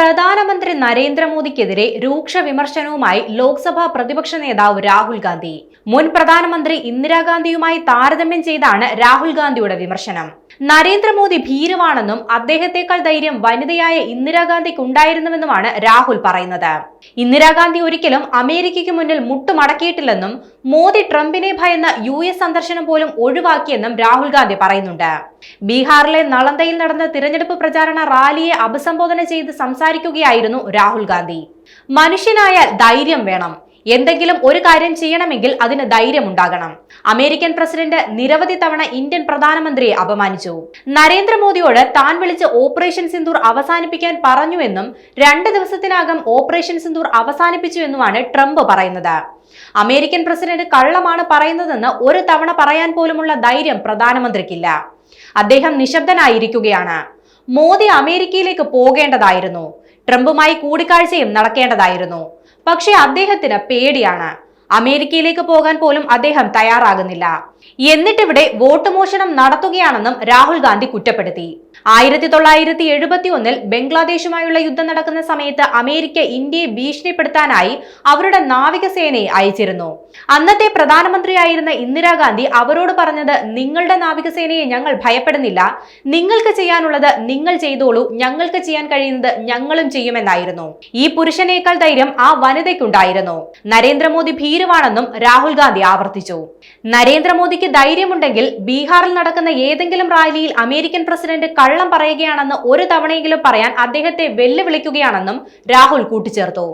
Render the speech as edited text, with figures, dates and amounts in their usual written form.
പ്രധാനമന്ത്രി നരേന്ദ്രമോദിക്കെതിരെ രൂക്ഷ വിമർശനവുമായി ലോക്സഭാ പ്രതിപക്ഷ നേതാവ് രാഹുൽ ഗാന്ധി. മുൻ പ്രധാനമന്ത്രി ഇന്ദിരാഗാന്ധിയുമായി താരതമ്യം ചെയ്താണ് രാഹുൽ ഗാന്ധിയുടെ വിമർശനം. നരേന്ദ്രമോദി ഭീരുവാണെന്നും അദ്ദേഹത്തെക്കാൾ ധൈര്യം വനിതയായ ഇന്ദിരാഗാന്ധിക്ക് ഉണ്ടായിരുന്നുവെന്നുമാണ് രാഹുൽ പറയുന്നത്. ഇന്ദിരാഗാന്ധി ഒരിക്കലും അമേരിക്കയ്ക്ക് മുന്നിൽ മുട്ടുമടക്കിയിട്ടില്ലെന്നും മോദി ട്രംപിനെ ഭയന്ന US സന്ദർശനം പോലും ഒഴിവാക്കിയെന്നും രാഹുൽ ഗാന്ധി പറയുന്നുണ്ട്. ബീഹാറിലെ നളന്ദയിൽ നടന്ന തിരഞ്ഞെടുപ്പ് പ്രചാരണ റാലിയെ അഭിസംബോധന ചെയ്ത് സംസാരിക്കുകയായിരുന്നു രാഹുൽ ഗാന്ധി. മനുഷ്യനായാൽ ധൈര്യം വേണം. എന്തെങ്കിലും ഒരു കാര്യം ചെയ്യണമെങ്കിൽ അതിന് ധൈര്യമുണ്ടാകണം. അമേരിക്കൻ പ്രസിഡന്റ് നിരവധി തവണ ഇന്ത്യൻ പ്രധാനമന്ത്രിയെ അപമാനിച്ചു. നരേന്ദ്രമോദിയോട് താൻ വിളിച്ച് ഓപ്പറേഷൻ സിന്ദൂർ അവസാനിപ്പിക്കാൻ പറഞ്ഞുവെന്നും 2 ദിവസത്തിനകം ഓപ്പറേഷൻ സിന്ദൂർ അവസാനിപ്പിച്ചുവെന്നുമാണ് ട്രംപ് പറയുന്നത്. അമേരിക്കൻ പ്രസിഡന്റ് കള്ളമാണ് പറയുന്നതെന്ന് ഒരു തവണ പറയാൻ പോലുമുള്ള ധൈര്യം പ്രധാനമന്ത്രിക്കില്ല. അദ്ദേഹം നിശബ്ദനായിരിക്കുകയാണ്. മോദി അമേരിക്കയിലേക്ക് പോകേണ്ടതായിരുന്നു. ട്രംപുമായി കൂടിക്കാഴ്ചയും നടക്കേണ്ടതായിരുന്നു. പക്ഷേ അദ്ദേഹത്തിന് പേടിയാണ്. അമേരിക്കയിലേക്ക് പോകാൻ പോലും അദ്ദേഹം തയ്യാറാകുന്നില്ല. എന്നിട്ടിവിടെ വോട്ട് മോഷണം നടത്തുകയാണെന്നും രാഹുൽ ഗാന്ധി കുറ്റപ്പെടുത്തി. 1971 ബംഗ്ലാദേശുമായുള്ള യുദ്ധം നടക്കുന്ന സമയത്ത് അമേരിക്ക ഇന്ത്യയെ ഭീഷണിപ്പെടുത്താനായി അവരുടെ നാവികസേനയെ അയച്ചിരുന്നു. അന്നത്തെ പ്രധാനമന്ത്രിയായിരുന്ന ഇന്ദിരാഗാന്ധി അവരോട് പറഞ്ഞത്, നിങ്ങളുടെ നാവികസേനയെ ഞങ്ങൾ ഭയപ്പെടുന്നില്ല, നിങ്ങൾക്ക് ചെയ്യാനുള്ളത് നിങ്ങൾ ചെയ്തോളൂ, ഞങ്ങൾക്ക് ചെയ്യാൻ കഴിയുന്നത് ഞങ്ങളും ചെയ്യുമെന്നായിരുന്നു. ഈ പുരുഷനേക്കാൾ ധൈര്യം ആ വനിതയ്ക്കുണ്ടായിരുന്നു. നരേന്ദ്രമോദി ഭീരുവാണെന്നും രാഹുൽ ഗാന്ധി ആവർത്തിച്ചു. നരേന്ദ്രമോദിക്ക് ധൈര്യമുണ്ടെങ്കിൽ ബീഹാറിൽ നടക്കുന്ന ഏതെങ്കിലും റാലിയിൽ അമേരിക്കൻ പ്രസിഡന്റ് കള്ളം പറയുകയാണെന്ന് ഒരു തവണയെങ്കിലും പറയാൻ അദ്ദേഹത്തെ വെല്ലുവിളിക്കുകയാണെന്നും രാഹുൽ കൂട്ടിച്ചേർത്തു.